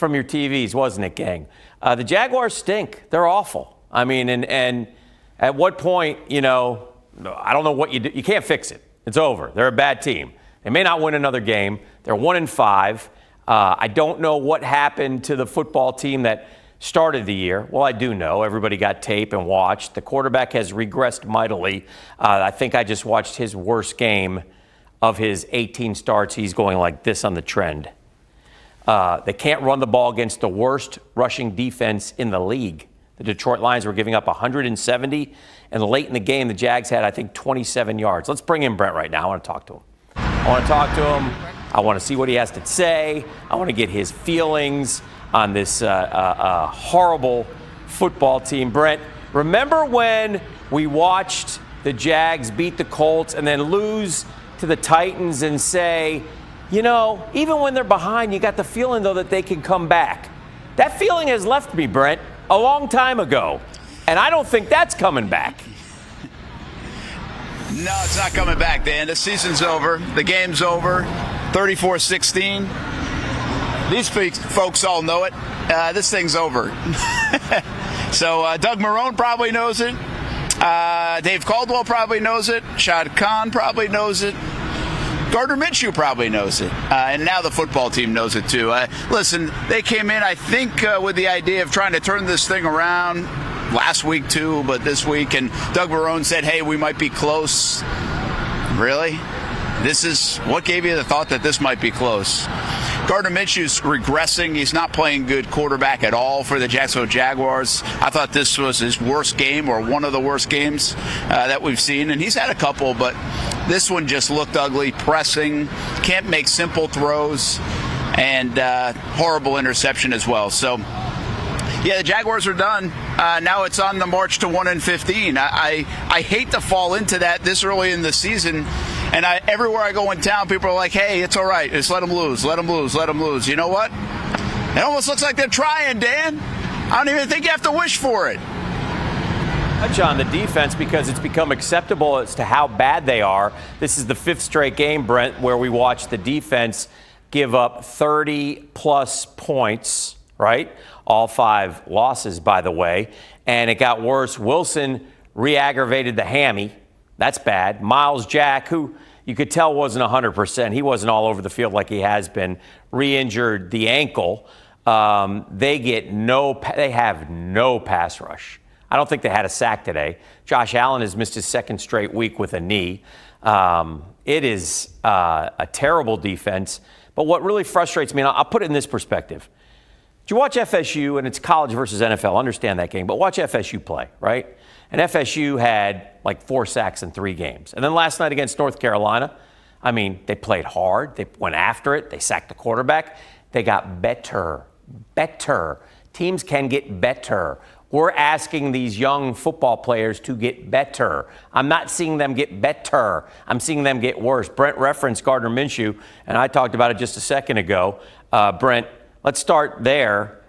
from your TVs, wasn't it, gang? The Jaguars stink. They're awful. I mean, and at what point, I don't know what you do. You can't fix it. It's over. They're a bad team. They may not win another game. They're 1-5. I don't know what happened to the football team that started the year. Well, I do know. Everybody got tape and watched. The quarterback has regressed mightily. I think I just watched his worst game of his 18 starts. He's going like this on the trend. They can't run the ball against the worst rushing defense in the league. The Detroit Lions were giving up 170, and late in the game, the Jags had, I think, 27 yards. Let's bring in Brent right now. I want to talk to him. I want to see what he has to say. I want to get his feelings on this horrible football team. Brent, remember when we watched the Jags beat the Colts and then lose to the Titans and say, even when they're behind, you got the feeling, though, that they can come back. That feeling has left me, Brent, a long time ago, and I don't think that's coming back. No, it's not coming back, Dan. The season's over. The game's over. 34-16. These folks all know it. This thing's over. So Doug Marrone probably knows it. Dave Caldwell probably knows it. Shad Khan probably knows it. Gardner Minshew probably knows it. And now the football team knows it, too. Listen, they came in, I think, with the idea of trying to turn this thing around last week, too, but this week. And Doug Marrone said, hey, we might be close. Really? This is what gave you the thought that this might be close? Gardner Minshew's regressing. He's not playing good quarterback at all for the Jacksonville Jaguars. I thought this was his worst game, or one of the worst games that we've seen. And he's had a couple, but this one just looked ugly. Pressing, can't make simple throws, and horrible interception as well. So, yeah, the Jaguars are done. Now it's on the march to 1-15. I hate to fall into that this early in the season. And everywhere I go in town, people are like, hey, it's all right. Just let them lose. Let them lose. Let them lose. You know what? It almost looks like they're trying, Dan. I don't even think you have to wish for it. Touch on the defense because it's become acceptable as to how bad they are. This is the fifth straight game, Brent, where we watch the defense give up 30-plus points, right? All 5 losses, by the way. And it got worse. Wilson re-aggravated the hammy. That's bad. Miles Jack, who you could tell wasn't 100%. He wasn't all over the field like he has been. Re-injured the ankle. They have no pass rush. I don't think they had a sack today. Josh Allen has missed his second straight week with a knee. It is a terrible defense. But what really frustrates me, and I'll put it in this perspective. Did you watch FSU, and it's college versus NFL, understand that game, but watch FSU play, right? And FSU had like 4 sacks in 3 games. And then last night against North Carolina, I mean, they played hard. They went after it. They sacked the quarterback. They got better. Teams can get better. We're asking these young football players to get better. I'm not seeing them get better. I'm seeing them get worse. Brent referenced Gardner Minshew, and I talked about it just a second ago. Brent, let's start there.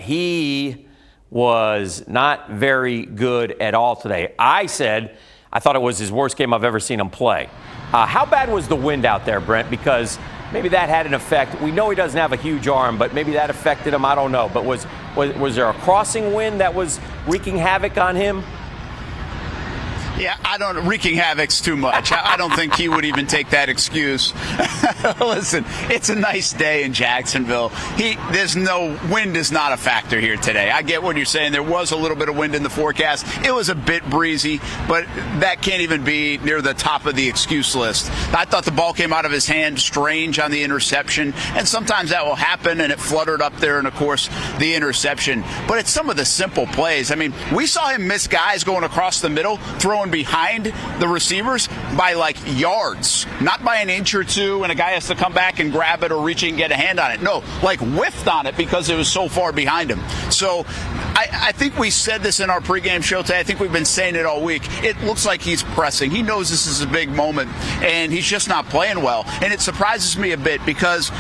He was not very good at all today. I said I thought it was his worst game I've ever seen him play. How bad was the wind out there, Brent? Because maybe that had an effect. We know he doesn't have a huge arm, but maybe that affected him. I don't know. But was there a crossing wind that was wreaking havoc on him? Yeah, wreaking havoc's too much. I don't think he would even take that excuse. Listen, it's a nice day in Jacksonville. Wind is not a factor here today. I get what you're saying. There was a little bit of wind in the forecast. It was a bit breezy, but that can't even be near the top of the excuse list. I thought the ball came out of his hand strange on the interception, and sometimes that will happen, and it fluttered up there, and of course, the interception. But it's some of the simple plays. I mean, we saw him miss guys going across the middle, throwing behind the receivers by like yards, not by an inch or two, and a guy has to come back and grab it or reach and get a hand on it. No, like whiffed on it because it was so far behind him. So I think we said this in our pregame show today. I think we've been saying it all week. It looks like he's pressing. He knows this is a big moment, and he's just not playing well. And it surprises me a bit because,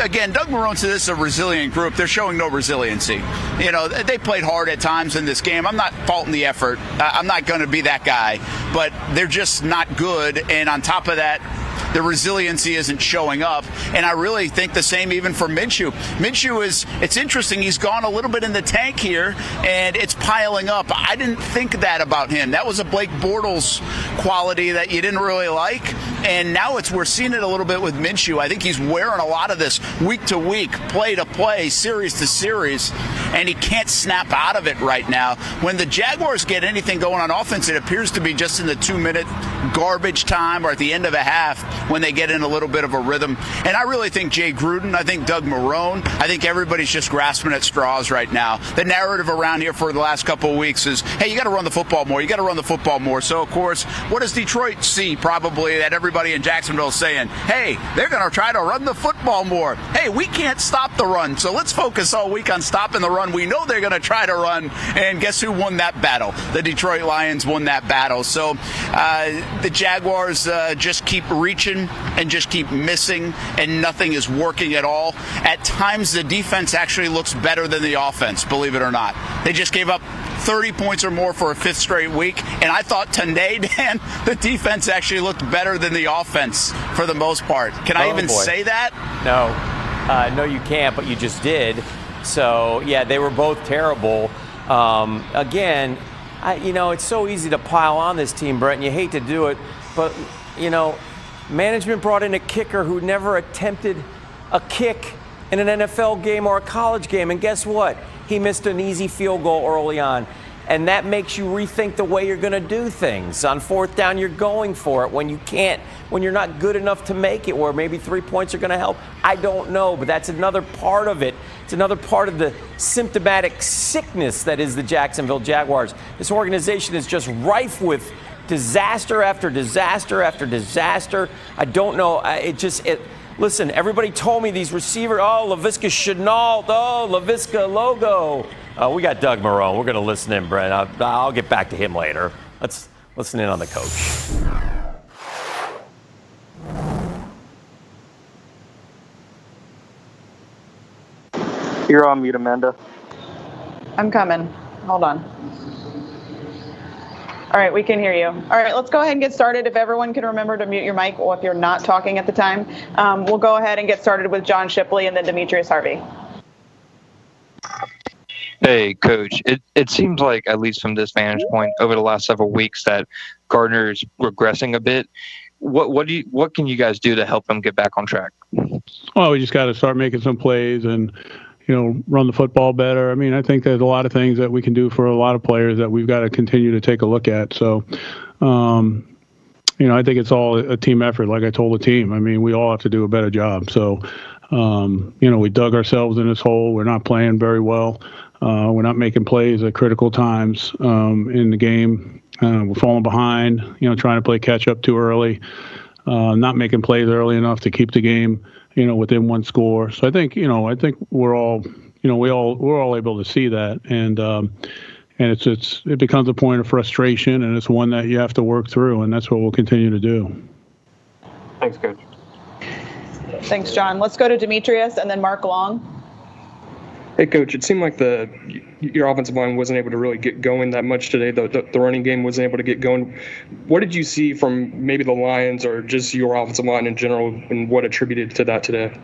again, Doug Marrone said this is a resilient group. They're showing no resiliency. You know, they played hard at times in this game. I'm not faulting the effort. I'm not going to be that guy. But they're just not good. And on top of that, the resiliency isn't showing up. And I really think the same even for Minshew. It's interesting. He's gone a little bit in the tank here, and it's piling up. I didn't think that about him. That was a Blake Bortles quality that you didn't really like. And now we're seeing it a little bit with Minshew. I think he's wearing a lot of this week to week, play to play, series to series, and he can't snap out of it right now. When the Jaguars get anything going on offense, it appears to be just in the 2-minute garbage time or at the end of a half when they get in a little bit of a rhythm. And I really think Jay Gruden, I think Doug Marrone, I think everybody's just grasping at straws right now. The narrative around here for the last couple of weeks is, hey, you got to run the football more. You got to run the football more. So, of course, what does Detroit see probably that everybody in Jacksonville is saying? Hey, they're going to try to run the football more. Hey, we can't stop the run, so let's focus all week on stopping the run. We know they're going to try to run, and guess who won that battle? The Detroit Lions won that battle. So the Jaguars just keep reaching and just keep missing, and nothing is working at all. At times, the defense actually looks better than the offense, believe it or not. They just gave up 30 points or more for a fifth straight week, and I thought today, Dan, the defense actually looked better than the offense for the most part. Can I even say that? No, you can't, but you just did. So, yeah, they were both terrible. Again, it's so easy to pile on this team, Brent, and you hate to do it, but, management brought in a kicker who never attempted a kick in an NFL game or a college game, and guess what? He missed an easy field goal early on. And that makes you rethink the way you're going to do things. On fourth down, you're going for it when you're not good enough to make it, where maybe 3 points are going to help. I don't know, but that's another part of it. It's another part of the symptomatic sickness that is the Jacksonville Jaguars. This organization is just rife with disaster after disaster after disaster. I don't know. Listen, everybody told me these receivers, Laviska Shenault, Laviska Logo. We got Doug Marrone. We're going to listen in, Brent. I'll get back to him later. Let's listen in on the coach. You're on mute, Amanda. I'm coming. Hold on. All right, we can hear you. All right, let's go ahead and get started. If everyone can remember to mute your mic or if you're not talking at the time, we'll go ahead and get started with John Shipley and then Demetrius Harvey. Hey, Coach. It seems like, at least from this vantage point, over the last several weeks that Gardner's regressing a bit. What can you guys do to help him get back on track? Well, we just got to start making some plays and run the football better. I mean, I think there's a lot of things that we can do for a lot of players that we've got to continue to take a look at. So, I think it's all a team effort, like I told the team. I mean, we all have to do a better job. So, we dug ourselves in this hole. We're not playing very well. We're not making plays at critical times in the game. We're falling behind, trying to play catch up too early, not making plays early enough to keep the game within one score. So I think we're all able to see that, and it becomes a point of frustration, and it's one that you have to work through, and that's what we'll continue to do. Thanks, Coach. Thanks, John. Let's go to Demetrius and then Mark Long. Hey, Coach, it seemed like your offensive line wasn't able to really get going that much today. The running game wasn't able to get going. What did you see from maybe the Lions or just your offensive line in general, and what attributed to that today?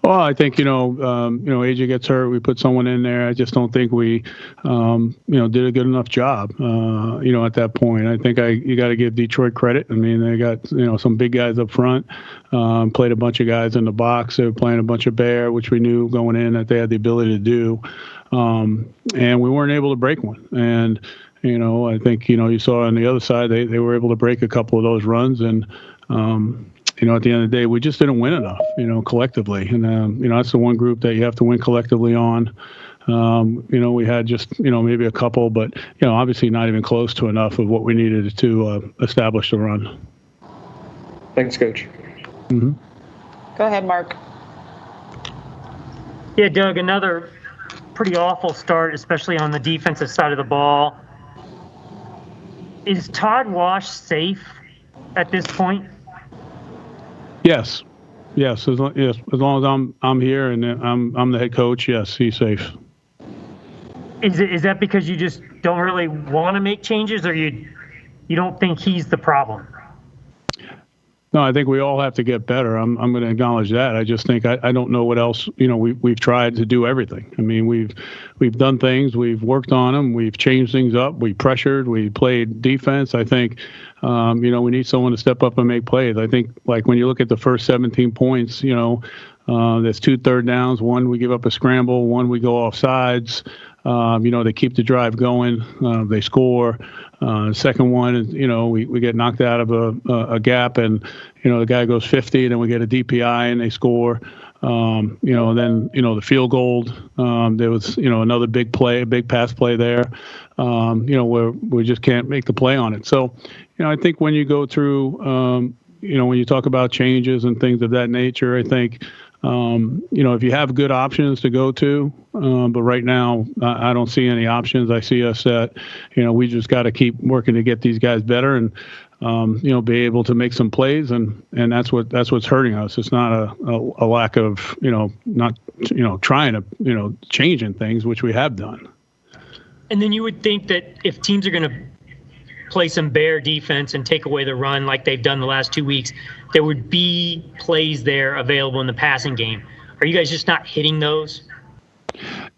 Well, I think, AJ gets hurt. We put someone in there. I just don't think we, did a good enough job, at that point. I think you got to give Detroit credit. I mean, they got, some big guys up front, played a bunch of guys in the box. They were playing a bunch of bear, which we knew going in that they had the ability to do. And we weren't able to break one. And, I think, you saw on the other side, they were able to break a couple of those runs. And, at the end of the day, we just didn't win enough, collectively. And, that's the one group that you have to win collectively on. We had just, maybe a couple, but, obviously not even close to enough of what we needed to establish the run. Thanks, Coach. Mm-hmm. Go ahead, Mark. Yeah, Doug, another pretty awful start, especially on the defensive side of the ball. Is Todd Wash safe at this point? Yes. As long as I'm here and I'm the head coach, yes, he's safe. Is that because you just don't really want to make changes, or you don't think he's the problem? No, I think we all have to get better. I'm going to acknowledge that. I just think I don't know what else. We've tried to do everything. I mean, we've done things. We've worked on them. We've changed things up. We pressured. We played defense. I think, we need someone to step up and make plays. I think, like when you look at the first 17 points, there's 2 third downs. One we give up a scramble. One we go off sides. They keep the drive going. They score. Second one is, we get knocked out of a gap, and the guy goes 50, and then we get a DPI and they score. Then the field goal. There was another big play, a big pass play there. Where we just can't make the play on it. So, I think when you go through, when you talk about changes and things of that nature, I think. If you have good options to go to, but right now I don't see any options. I see us at, we just got to keep working to get these guys better and, be able to make some plays, and that's what's hurting us. It's not a lack of, not, trying to, changing things, which we have done. And then you would think that if teams are going to play some bear defense and take away the run like they've done the last 2 weeks, there would be plays there available in the passing game. Are you guys just not hitting those?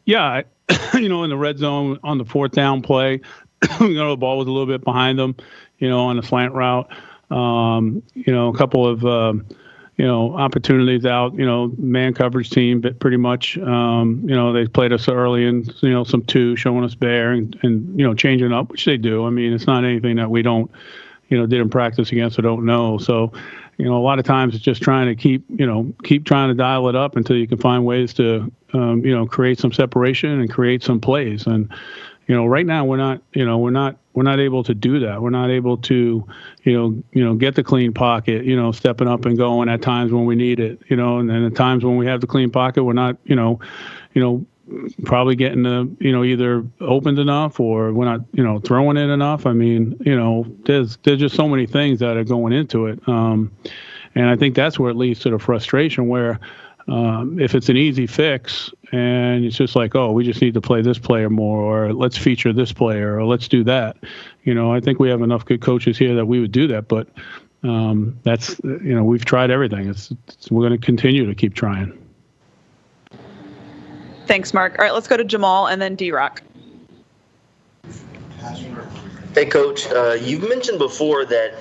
Yeah, in the red zone on the 4th down play, the ball was a little bit behind them, on the slant route. A couple of opportunities out, man coverage team, but pretty much, they played us early and, some 2 showing us bear and changing up, which they do. I mean, it's not anything that we don't, didn't practice against or don't know. So, a lot of times it's just trying to keep trying to dial it up until you can find ways to, create some separation and create some plays. And, right now we're not able to do that. We're not able to, get the clean pocket, stepping up and going at times when we need it, and then at times when we have the clean pocket, we're not, probably getting the, either opened enough or we're not, throwing it enough. I mean, there's just so many things that are going into it. And I think that's where it leads to the frustration where, if it's an easy fix and it's just like, oh, we just need to play this player more, or let's feature this player, or let's do that. I think we have enough good coaches here that we would do that, but that's, we've tried everything. We're going to continue to keep trying. Thanks, Mark. All right, let's go to Jamal and then D-Rock. Hey, Coach, you've mentioned before that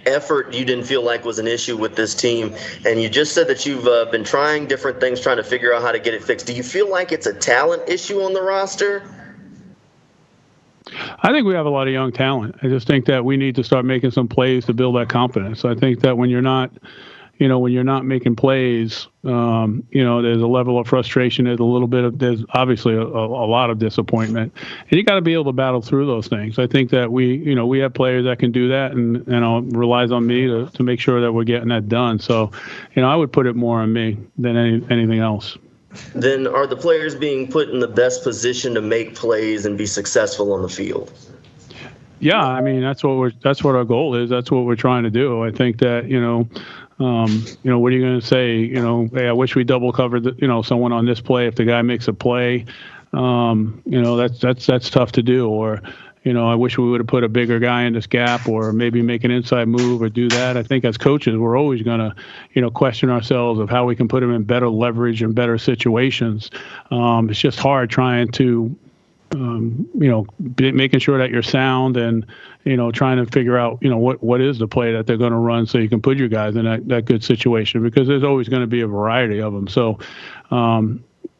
effort you didn't feel like was an issue with this team, and you just said that you've been trying different things, trying to figure out how to get it fixed. Do you feel like it's a talent issue on the roster? I think we have a lot of young talent. I just think that we need to start making some plays to build that confidence. I think that when you're not making plays, there's a level of frustration. There's obviously a lot of disappointment, and you got to be able to battle through those things. I think that we have players that can do that, and relies on me to make sure that we're getting that done. So, I would put it more on me than anything else. Then are the players being put in the best position to make plays and be successful on the field? Yeah, I mean that's what our goal is. That's what we're trying to do. I think that what are you going to say? Hey, I wish we double covered someone on this play. If the guy makes a play, that's tough to do. Or I wish we would have put a bigger guy in this gap, or maybe make an inside move or do that. I think as coaches, we're always going to, question ourselves of how we can put them in better leverage and better situations. It's just hard trying to, making sure that you're sound and, trying to figure out, what is the play that they're going to run so you can put your guys in that good situation, because there's always going to be a variety of them. So,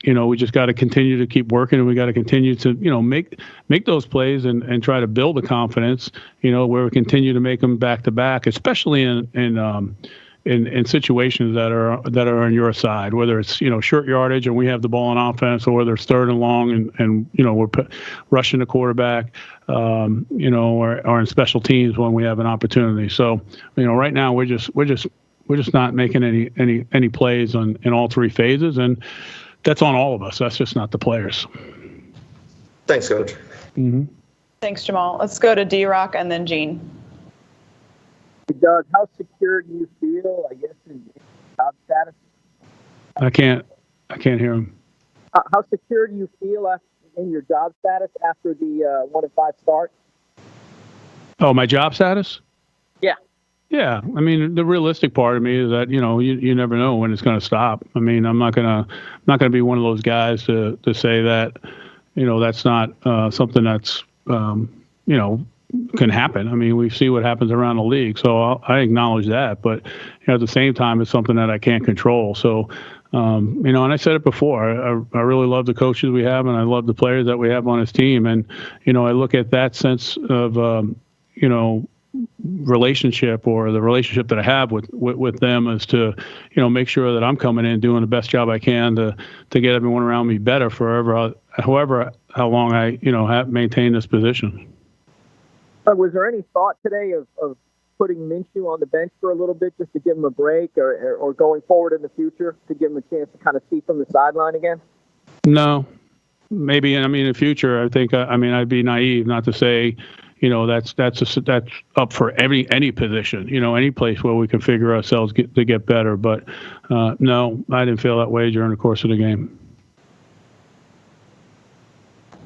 we just got to continue to keep working, and we got to continue to, make those plays and try to build the confidence, where we continue to make them back to back, especially in situations that are on your side, whether it's, short yardage and we have the ball on offense, or whether it's 3rd and long and we're rushing the quarterback, or in special teams when we have an opportunity. So, right now we're just not making any plays in all 3 phases, and that's on all of us. That's just not the players. Thanks, Coach. Mm-hmm. Thanks, Jamal. Let's go to D-Rock and then Gene. Doug, how secure do you feel, I guess, in job status? I can't hear him. How secure do you feel in your job status after the 1-5 start? Oh, my job status? Yeah. Yeah, I mean, the realistic part of me is that you never know when it's going to stop. I mean, I'm not gonna be one of those guys to say that that's not something that's can happen. I mean, we see what happens around the league, so I acknowledge that. But at the same time, it's something that I can't control. So and I said it before. I really love the coaches we have, and I love the players that we have on this team. And I look at that sense of relationship, or the relationship that I have with them, is to make sure that I'm coming in doing the best job I can to get everyone around me better however how long I have maintained this position. Was there any thought today of putting Minshew on the bench for a little bit just to give him a break, or going forward in the future to give him a chance to kind of see from the sideline again? No, maybe. I mean, in the future, I think. I'd be naive not to say, that's up for any position. Any place where we can figure ourselves to get better. But no, I didn't feel that way during the course of the game.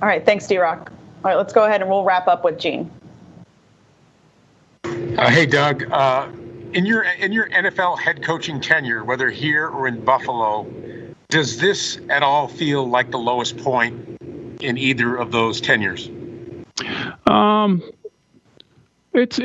All right, thanks, D-Rock. All right, let's go ahead and we'll wrap up with Gene. Hey, Doug. In your NFL head coaching tenure, whether here or in Buffalo, does this at all feel like the lowest point in either of those tenures? It's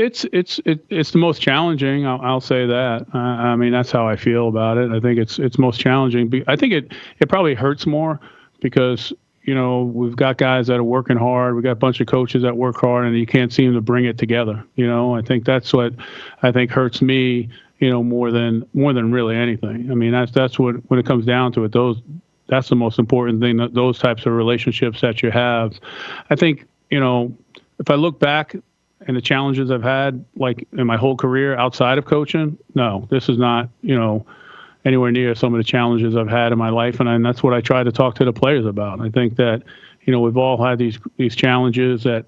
the most challenging. I'll say that. I mean, that's how I feel about it. I think it's most challenging. I think it probably hurts more because we've got guys that are working hard. We've got a bunch of coaches that work hard, and you can't seem to bring it together. I think that's what I think hurts me, more than really anything. I mean, that's what, when it comes down to it, that's the most important thing, those types of relationships that you have. I think, if I look back and the challenges I've had, like in my whole career outside of coaching, no, this is not, anywhere near some of the challenges I've had in my life. And that's what I try to talk to the players about. I think that, we've all had these challenges that,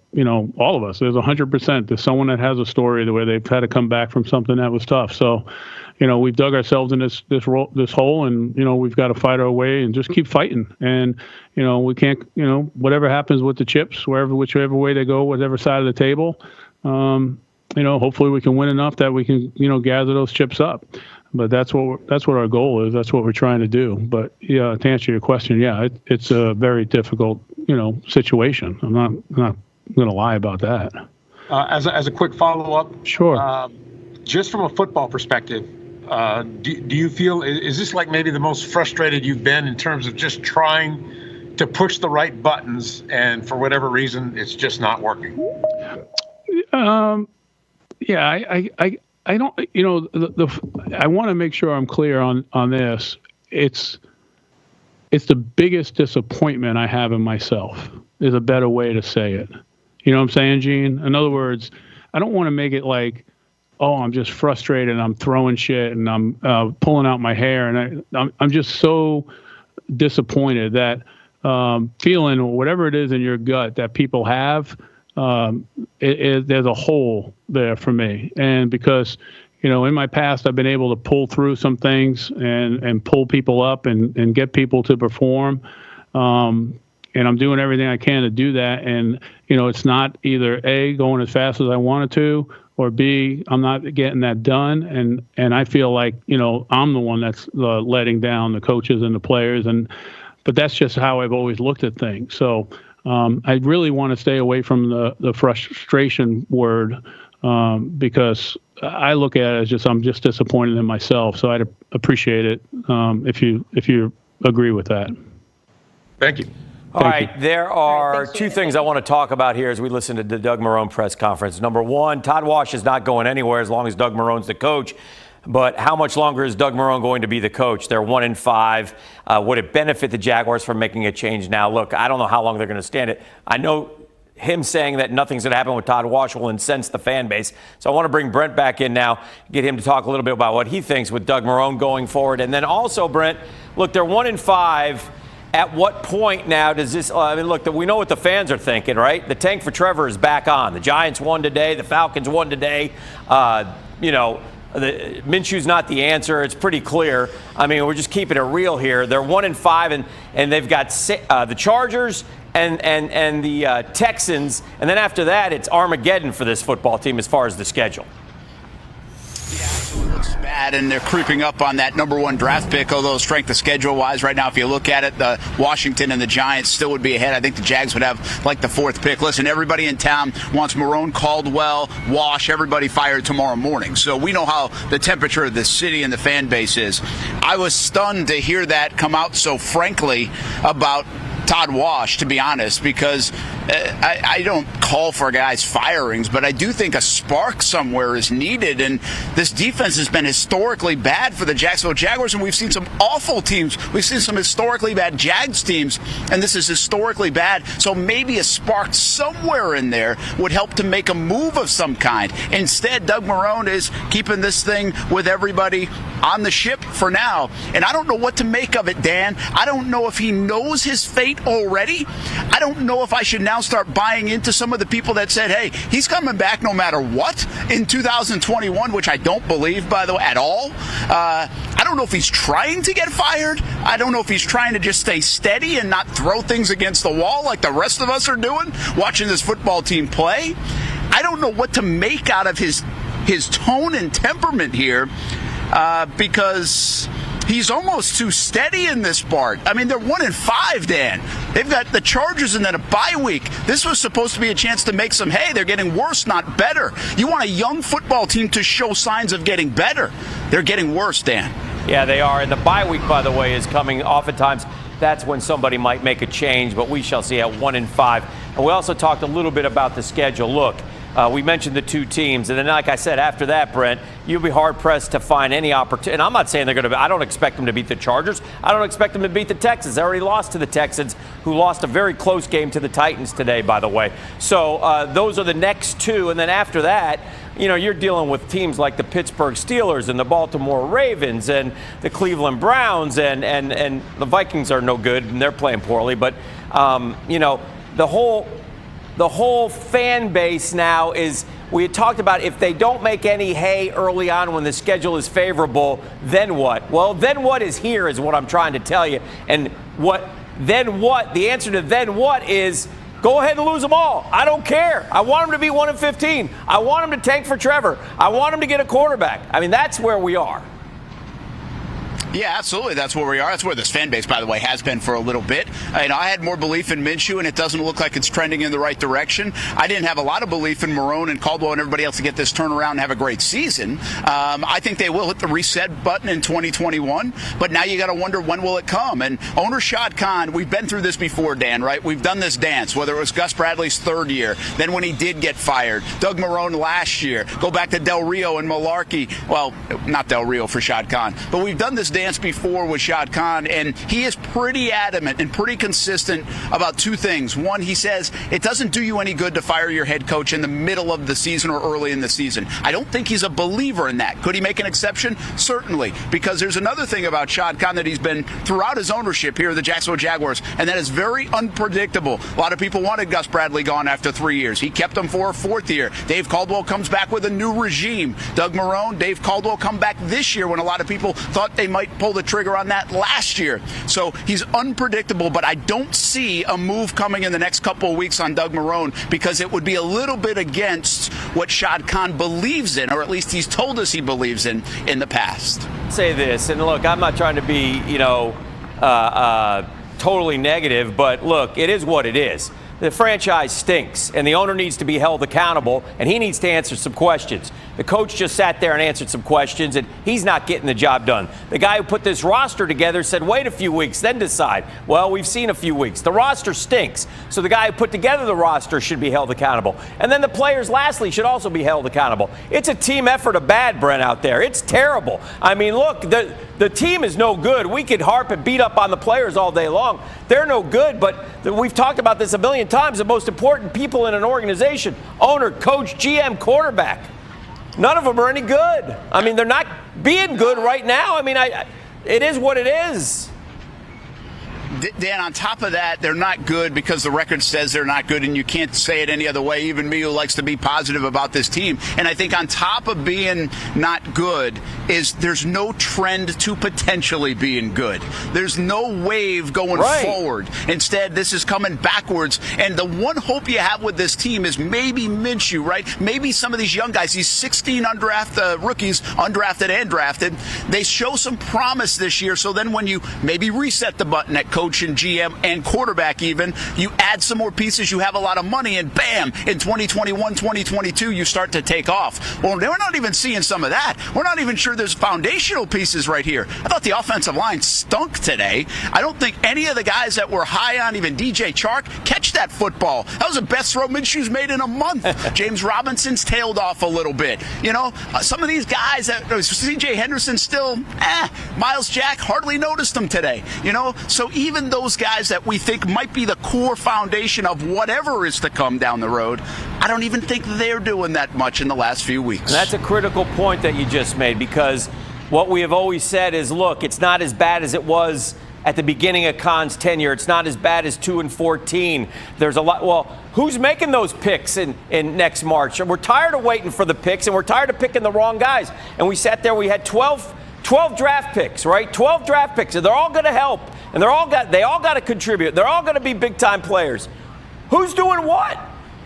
all of us, there's 100%. There's someone that has a story where they've had to come back from something that was tough. So, we've dug ourselves in this hole, and, we've got to fight our way and just keep fighting. And, we can't, whatever happens with the chips, whichever way they go, whatever side of the table, hopefully we can win enough that we can, gather those chips up. But that's what our goal is. That's what we're trying to do. But yeah, to answer your question, yeah, it's a very difficult, situation. I'm not going to lie about that. As a quick follow-up, sure. Just from a football perspective, do you feel, is this like maybe the most frustrated you've been in terms of just trying to push the right buttons, and for whatever reason, it's just not working? Yeah, I don't, I want to make sure I'm clear on this. It's the biggest disappointment I have in myself, is a better way to say it. You know what I'm saying, Gene? In other words, I don't want to make it like, oh, I'm just frustrated and I'm throwing shit and I'm pulling out my hair. And I'm just so disappointed that feeling, or whatever it is in your gut that people have, there's a hole there for me. And because, in my past, I've been able to pull through some things and pull people up and get people to perform. And I'm doing everything I can to do that. And, it's not either A, going as fast as I wanted to, or B, I'm not getting that done. And I feel like, I'm the one that's letting down the coaches and the players. But that's just how I've always looked at things. So I really want to stay away from the frustration word, because I look at it as I'm just disappointed in myself. So I'd appreciate it if you agree with that. Thank you. All right, there are two things I want to talk about here as we listen to the Doug Marrone press conference. Number one, Todd Wash is not going anywhere as long as Doug Marrone's the coach. But how much longer is Doug Marrone going to be the coach? They're 1-5. Would it benefit the Jaguars from making a change now? Look, I don't know how long they're going to stand it. I know him saying that nothing's going to happen with Todd Wash will incense the fan base. So I want to bring Brent back in now, get him to talk a little bit about what he thinks with Doug Marrone going forward. And then also, Brent, look, they're 1-5. At what point now does this look, we know what the fans are thinking, right? The tank for Trevor is back on. The Giants won today. The Falcons won today. Minshew's not the answer. It's pretty clear. I mean, we're just keeping it real here. They're 1-5, and they've got the Chargers and the Texans. And then after that, it's Armageddon for this football team as far as the schedule. bad, and they're creeping up on that number 1 draft pick, although strength of schedule-wise, right now, if you look at it, the Washington and the Giants still would be ahead. I think the Jags would have, like, the 4th pick. Listen, everybody in town wants Marrone, Caldwell, Wash, everybody fired tomorrow morning. So we know how the temperature of the city and the fan base is. I was stunned to hear that come out so frankly about Todd Wash, to be honest, because I don't call for guys' firings, but I do think a spark somewhere is needed. And this defense has been historically bad for the Jacksonville Jaguars, and we've seen some awful teams. We've seen some historically bad Jags teams, and this is historically bad. So maybe a spark somewhere in there would help to make a move of some kind. Instead, Doug Marrone is keeping this thing with everybody on the ship for now. And I don't know what to make of it, Dan. I don't know if he knows his fate already. I don't know if I should now start buying into some of the people that said, hey, he's coming back no matter what in 2021, which I don't believe, by the way, at all. I don't know if he's trying to get fired. I don't know if he's trying to just stay steady and not throw things against the wall like the rest of us are doing, watching this football team play. I don't know what to make out of his tone and temperament here, because he's almost too steady in this part. I mean, they're 1-5, Dan. They've got the Chargers and then a bye week. This was supposed to be a chance to make some hay. They're getting worse, not better. You want a young football team to show signs of getting better. They're getting worse, Dan. Yeah, they are. And the bye week, by the way, is coming. Oftentimes, that's when somebody might make a change, but we shall see at 1-5. And we also talked a little bit about the schedule. Look, we mentioned the 2 teams, and then, like I said, after that, Brent, you'll be hard-pressed to find any opportunity. And I'm not saying they're going to I don't expect them to beat the Chargers. I don't expect them to beat the Texans. They already lost to the Texans, who lost a very close game to the Titans today, by the way. So those are the next 2, and then after that, you know, you're dealing with teams like the Pittsburgh Steelers and the Baltimore Ravens and the Cleveland Browns, and the Vikings are no good, and they're playing poorly. But, you know, the whole fan base now is, we had talked about if they don't make any hay early on when the schedule is favorable, then what? Well, then what is here is what I'm trying to tell you. And the answer to then what is, go ahead and lose them all. I don't care. I want them to be 1-15. I want them to tank for Trevor. I want them to get a quarterback. I mean, that's where we are. Yeah, absolutely. That's where we are. That's where this fan base, by the way, has been for a little bit. I had more belief in Minshew, and it doesn't look like it's trending in the right direction. I didn't have a lot of belief in Marrone and Caldwell and everybody else to get this turnaround and have a great season. I think they will hit the reset button in 2021, but now you got to wonder, when will it come? And owner Shad Khan, we've been through this before, Dan, right? We've done this dance, whether it was Gus Bradley's 3rd year, then when he did get fired, Doug Marrone last year, go back to Del Rio and Malarkey. Well, not Del Rio for Shad Khan, but we've done this dance before with Shad Khan, and he is pretty adamant and pretty consistent about 2 things. One, he says it doesn't do you any good to fire your head coach in the middle of the season or early in the season. I don't think he's a believer in that. Could he make an exception? Certainly, because there's another thing about Shad Khan that he's been throughout his ownership here at the Jacksonville Jaguars, and that is very unpredictable. A lot of people wanted Gus Bradley gone after 3 years. He kept him for a 4th year. Dave Caldwell comes back with a new regime. Doug Marrone, Dave Caldwell come back this year when a lot of people thought they might pull the trigger on that last year. So he's unpredictable, but I don't see a move coming in the next couple of weeks on Doug Marrone, because it would be a little bit against what Shad Khan believes in, or at least he's told us he believes in the past. Say this, and look, I'm not trying to be, totally negative, but look, it is what it is. The franchise stinks, and the owner needs to be held accountable, and he needs to answer some questions. The coach just sat there and answered some questions, and he's not getting the job done. The guy who put this roster together said, wait a few weeks, then decide. Well, we've seen a few weeks. The roster stinks, so the guy who put together the roster should be held accountable. And then the players, lastly, should also be held accountable. It's a team effort of bad, Brent, out there. It's terrible. I mean, look, the team is no good. We could harp and beat up on the players all day long. They're no good, but we've talked about this a million times. The most important people in an organization, owner, coach, GM, quarterback, none of them are any good. I mean, they're not being good right now. I mean, it is what it is. Dan, on top of that, they're not good because the record says they're not good, and you can't say it any other way, even me who likes to be positive about this team. And I think on top of being not good is there's no trend to potentially being good. There's no wave going forward. Instead, this is coming backwards. And the one hope you have with this team is maybe Minshew, right? Maybe some of these young guys, these 16 undrafted rookies, undrafted and drafted, they show some promise this year. So then when you maybe reset the button at coach and GM and quarterback even, you add some more pieces, you have a lot of money, and bam, in 2021, 2022, you start to take off. Well, we're not even seeing some of that. We're not even sure there's foundational pieces right here. I thought the offensive line stunk today. I don't think any of the guys that were high on, even DJ Chark, catch that football. That was the best throw Minshew's made in a month. James Robinson's tailed off a little bit. You know, some of these guys, CJ Henderson still, Miles Jack, hardly noticed them today. You know, so even those guys that we think might be the core foundation of whatever is to come down the road, I don't even think they're doing that much in the last few weeks. And that's a critical point that you just made, because what we have always said is, look, it's not as bad as it was at the beginning of Khan's tenure. It's not as bad as 2-14. There's a lot. Well, who's making those picks in next March? We're tired of waiting for the picks, and we're tired of picking the wrong guys. And we sat there, we had 12 draft picks, right? 12 draft picks, and they're all going to help, and they all got to contribute. They're all going to be big-time players. Who's doing what?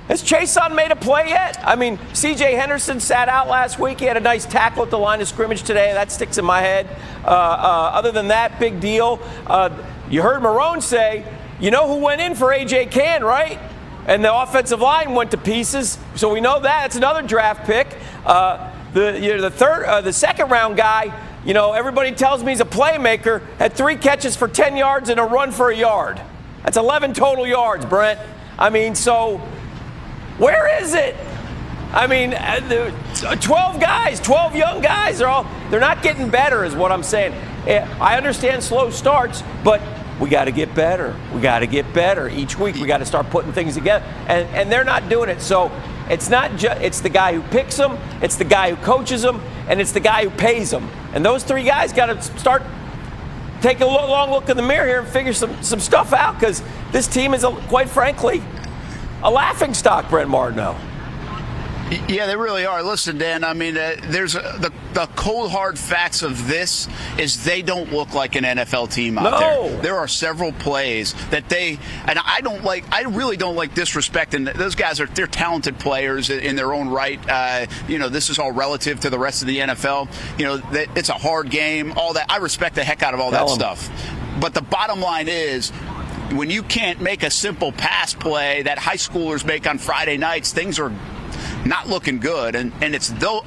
Has Chason made a play yet? I mean, C.J. Henderson sat out last week. He had a nice tackle at the line of scrimmage today. That sticks in my head. Other than that, big deal. You heard Marone say, you know who went in for A.J. Cann, right? And the offensive line went to pieces. So we know that. It's another draft pick. The second-round guy, you know, everybody tells me he's a playmaker, had 3 catches for 10 yards and a run for a yard. That's 11 total yards, Brent. I mean, so where is it? I mean, 12 guys, 12 young guys, they're not getting better is what I'm saying. I understand slow starts, but we got to get better. We got to get better. Each week we got to start putting things together, and they're not doing it. So it's not just, it's the guy who picks them, it's the guy who coaches them, and it's the guy who pays them. And those 3 guys got to start taking a long look in the mirror here and figure some stuff out, because this team is, quite frankly, a laughingstock, Brent Martineau. Yeah, they really are. Listen, Dan, I mean, there's the cold, hard facts of this is they don't look like an NFL team out there. There are several plays that and I really don't like disrespecting. Those guys they're talented players in their own right. You know, this is all relative to the rest of the NFL. You know, it's a hard game, all that. I respect the heck out of all that stuff. But the bottom line is, when you can't make a simple pass play that high schoolers make on Friday nights, things are not looking good, and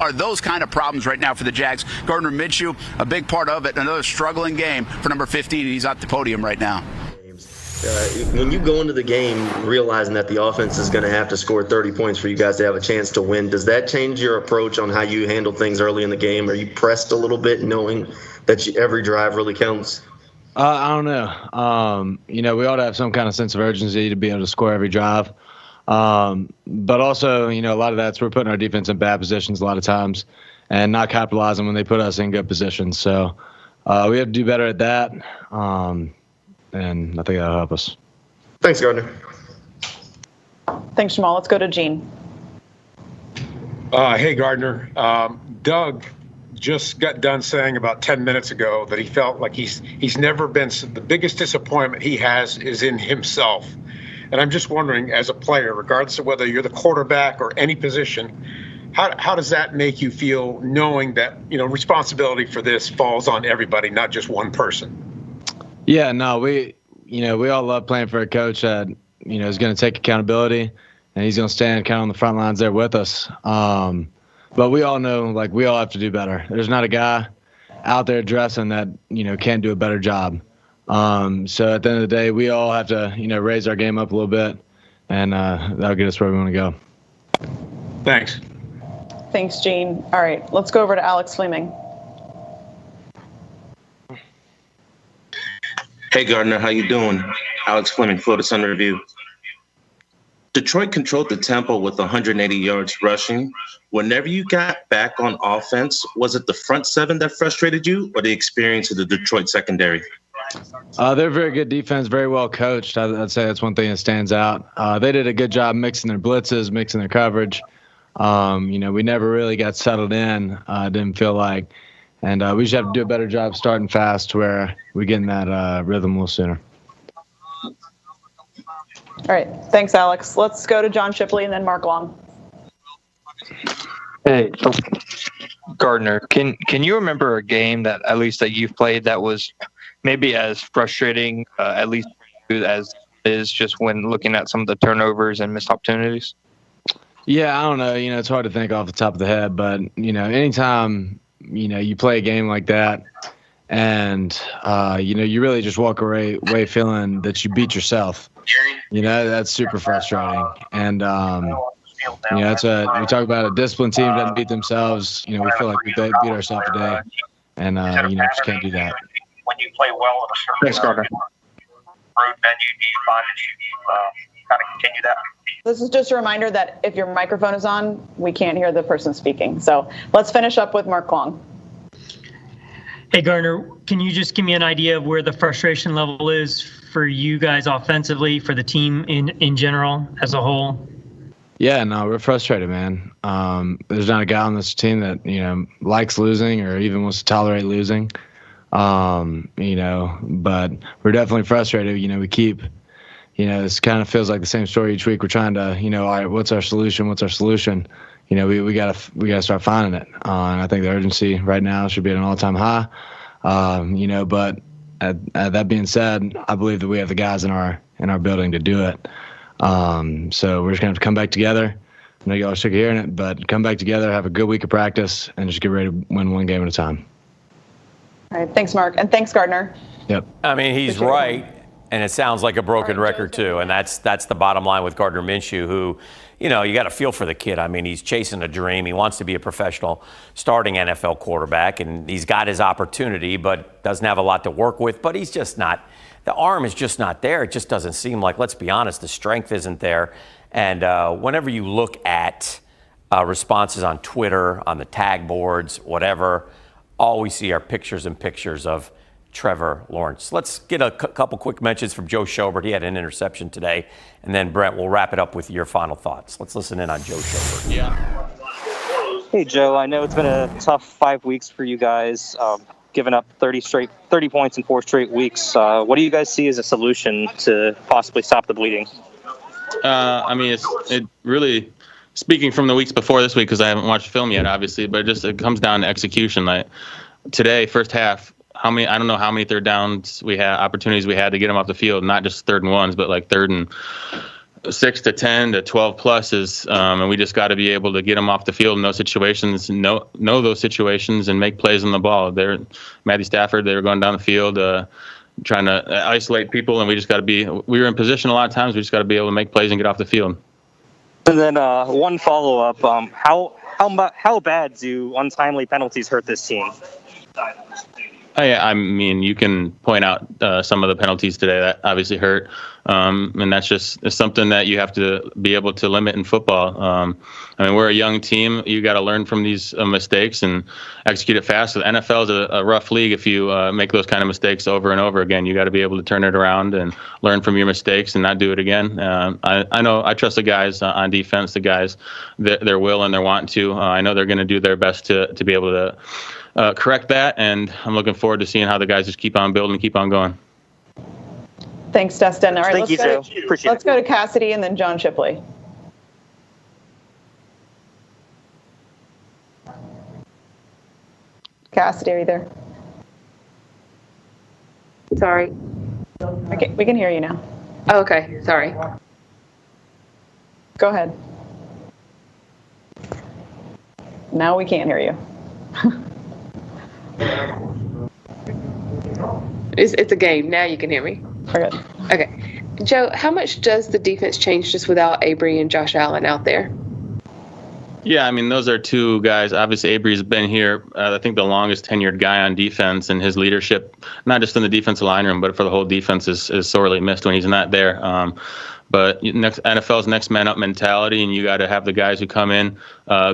are those kind of problems right now for the Jags. Gardner Minshew, a big part of it. Another struggling game for number 15. He's at the podium right now. When you go into the game realizing that the offense is going to have to score 30 points for you guys to have a chance to win, does that change your approach on how you handle things early in the game? Are you pressed a little bit, knowing that every drive really counts? I don't know. You know, we ought to have some kind of sense of urgency to be able to score every drive. But also, you know, a lot of that's we're putting our defense in bad positions a lot of times and not capitalizing when they put us in good positions. So we have to do better at that. And I think that'll help us. Thanks, Gardner. Thanks, Jamal. Let's go to Gene. Hey, Gardner. Doug just got done saying about 10 minutes ago that he felt like he's never been, the biggest disappointment he has is in himself. And I'm just wondering, as a player, regardless of whether you're the quarterback or any position, how does that make you feel, knowing that, you know, responsibility for this falls on everybody, not just one person? Yeah, no, we all love playing for a coach that, you know, is going to take accountability and he's going to stand kind of on the front lines there with us. But we all know, like, we all have to do better. There's not a guy out there dressing that, you know, can't do a better job. So at the end of the day, we all have to, you know, raise our game up a little bit, and that'll get us where we want to go. Thanks. Thanks, Gene. All right, let's go over to Alex Fleming. Hey, Gardner, how you doing? Alex Fleming, Florida Sun Review. Detroit controlled the tempo with 180 yards rushing. Whenever you got back on offense, was it the front seven that frustrated you or the experience of the Detroit secondary? They're a very good defense, very well coached. I'd say that's one thing that stands out. They did a good job mixing their blitzes, mixing their coverage. We never really got settled in, didn't feel like. And we just have to do a better job starting fast to where we get in that rhythm a little sooner. All right. Thanks, Alex. Let's go to John Shipley and then Mark Long. Hey, Gardner, can you remember a game that at least that you've played that was maybe as frustrating, at least as is just when looking at some of the turnovers and missed opportunities? Yeah, I don't know. It's hard to think off the top of the head, but anytime you play a game like that, and you really just walk away feeling that you beat yourself. That's super frustrating. And we talk about a disciplined team doesn't beat themselves. We feel like we beat ourselves today, and just can't do that. When you play well in a certain Thanks, Gardner. road venue, do you find that you kind of continue that? This is just a reminder that if your microphone is on, we can't hear the person speaking. So let's finish up with Mark Long. Hey, Gardner, can you just give me an idea of where the frustration level is for you guys offensively, for the team in general as a whole? Yeah, no, we're frustrated, man. There's not a guy on this team that, likes losing or even wants to tolerate losing. But we're definitely frustrated. We keep, this kind of feels like the same story each week. We're trying to, all right, what's our solution? What's our solution? We gotta start finding it. And I think the urgency right now should be at an all-time high. But that being said, I believe that we have the guys in our building to do it. So we're just gonna have to come back together. I know y'all are sick of hearing it, but come back together, have a good week of practice, and just get ready to win one game at a time. All right. Thanks, Mark. And thanks, Gardner. Yep. I mean, he's right, and it sounds like a broken record too, and that's the bottom line with Gardner Minshew, who, you got to feel for the kid. I mean, he's chasing a dream. He wants to be a professional starting NFL quarterback, and he's got his opportunity, but doesn't have a lot to work with. But he's just not. The arm is just not there. It just doesn't seem like. Let's be honest, the strength isn't there. And whenever you look at responses on Twitter, on the tag boards, whatever, all we see are pictures and pictures of Trevor Lawrence. Let's get a couple quick mentions from Joe Schobert. He had an interception today. And then, Brent, we'll wrap it up with your final thoughts. Let's listen in on Joe Schobert. Yeah. Hey, Joe, I know it's been a tough 5 weeks for you guys, giving up 30 points in 4 straight weeks. What do you guys see as a solution to possibly stop the bleeding? It really, speaking from the weeks before this week, because I haven't watched film yet, obviously, but it comes down to execution. Like today, first half, I don't know how many third downs we had, opportunities we had to get them off the field, not just 3rd and 1s, but like 3rd and 6 to 10 to 12 pluses. And we just got to be able to get them off the field in those situations, know those situations, and make plays on the ball. Matthew Stafford, they were going down the field, trying to isolate people, and we were in position a lot of times. We just got to be able to make plays and get off the field. And then one follow-up, how bad do untimely penalties hurt this team? I mean, you can point out some of the penalties today that obviously hurt, and that's just something that you have to be able to limit in football. We're a young team. You got to learn from these mistakes and execute it fast. So the NFL is a rough league. If you make those kind of mistakes over and over again, you got to be able to turn it around and learn from your mistakes and not do it again. I know I trust the guys on defense, the guys, their will and their want to. I know they're going to do their best to be able to correct that, and I'm looking forward to seeing how the guys just keep on building, keep on going. Thanks, Dustin. All right, Thank you, Joe. Appreciate let's go to Cassidy and then John Shipley. Cassidy, are you there? Sorry. Okay, we can hear you now. Oh, okay, sorry. Go ahead. Now we can't hear you. It's a game. Now you can hear me. Okay. Okay. Joe, how much does the defense change just without Avery and Josh Allen out there? Yeah, those are two guys. Obviously, Avery's been here, I think, the longest tenured guy on defense, and his leadership, not just in the defensive line room, but for the whole defense, is sorely missed when he's not there. But NFL's next man up mentality, and you got to have the guys who come in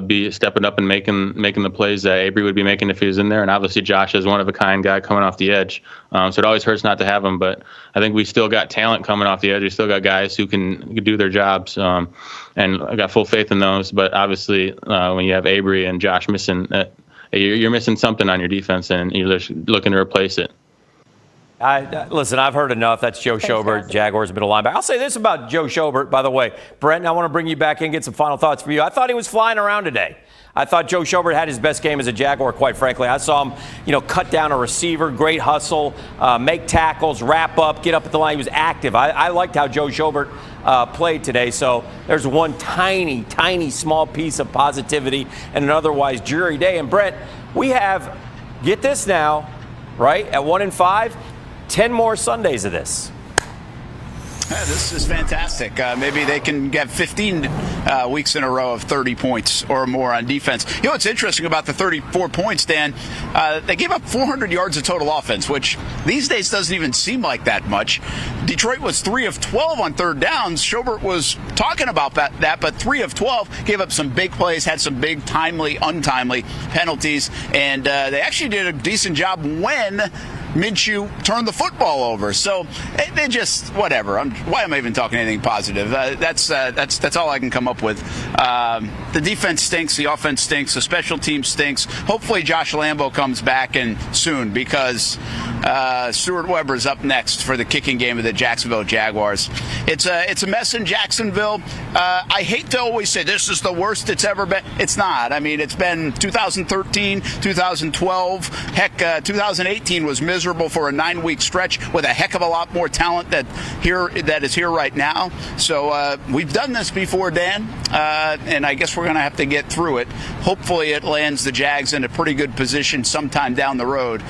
be stepping up and making the plays that Avery would be making if he was in there. And obviously Josh is one of a kind guy coming off the edge. So it always hurts not to have him, but I think we still got talent coming off the edge. We still got guys who can do their jobs, and I got full faith in those. But obviously when you have Avery and Josh missing, you're missing something on your defense, and you're just looking to replace it. Listen, I've heard enough. That's Joe Schobert, Jaguars middle linebacker. I'll say this about Joe Schobert, by the way. Brent, I want to bring you back in and get some final thoughts for you. I thought he was flying around today. I thought Joe Schobert had his best game as a Jaguar, quite frankly. I saw him, cut down a receiver, great hustle, make tackles, wrap up, get up at the line. He was active. I liked how Joe Schobert played today. So there's one tiny, tiny, small piece of positivity and an otherwise dreary day. And Brent, we have, get this now, right, at 1-5, 10 more Sundays of this. Yeah, this is fantastic. Maybe they can get 15 weeks in a row of 30 points or more on defense. You know what's interesting about the 34 points, Dan? They gave up 400 yards of total offense, which these days doesn't even seem like that much. Detroit was 3 of 12 on third downs. Schobert was talking about that, but 3 of 12 gave up some big plays, had some big timely, untimely penalties, and they actually did a decent job when Minshew turned the football over. So they just, whatever. Why am I even talking anything positive? That's all I can come up with. The defense stinks. The offense stinks. The special team stinks. Hopefully Josh Lambo comes back and soon, because Stuart Weber's up next for the kicking game of the Jacksonville Jaguars. It's a mess in Jacksonville. I hate to always say this is the worst it's ever been. It's not. I mean, it's been 2013, 2012. Heck, 2018 was miserable for a 9-week stretch with a heck of a lot more talent that is here right now. So we've done this before, Dan, and I guess we're going to have to get through it. Hopefully it lands the Jags in a pretty good position sometime down the road.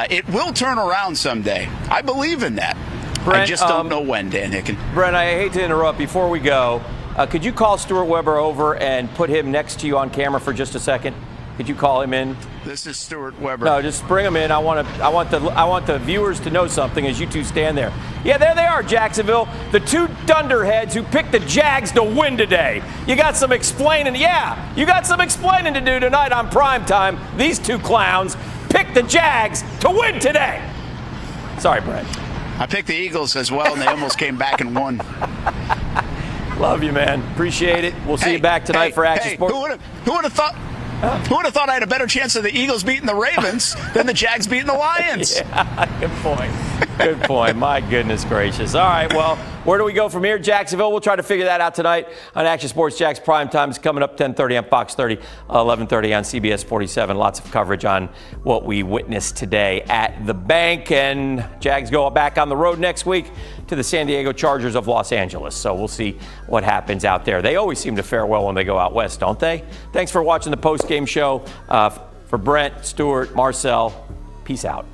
It will turn around someday. I believe in that. Brent, I just don't know when, Dan Hicken. Brent, I hate to interrupt. Before we go, could you call Stuart Weber over and put him next to you on camera for just a second? Could you call him in? This is Stuart Weber. No, just bring him in. I want the viewers to know something as you two stand there. Yeah, there they are, Jacksonville. The two dunderheads who picked the Jags to win today. You got some explaining. Yeah, you got some explaining to do tonight on primetime. These two clowns picked the Jags to win today. Sorry, Brett. I picked the Eagles as well, and they almost came back and won. Love you, man. Appreciate it. We'll see you back tonight for Action Sports. Who would have thought? Who would have thought I had a better chance of the Eagles beating the Ravens than the Jags beating the Lions? Yeah, good point. Good point. My goodness gracious. All right, well, where do we go from here? Jacksonville, we'll try to figure that out tonight on Action Sports. Jags Prime Time is coming up 10:30 on Fox 30, 11:30 on CBS 47. Lots of coverage on what we witnessed today at the bank. And Jags go back on the road next week to the San Diego Chargers of Los Angeles. So we'll see what happens out there. They always seem to fare well when they go out west, don't they? Thanks for watching the Postgame Show. For Brent, Stuart, Marcel, peace out.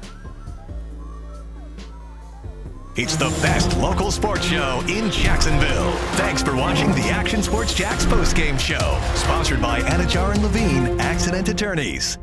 It's the best local sports show in Jacksonville. Thanks for watching the Action Sports Jax Postgame Show, sponsored by Anajar and Levine Accident Attorneys.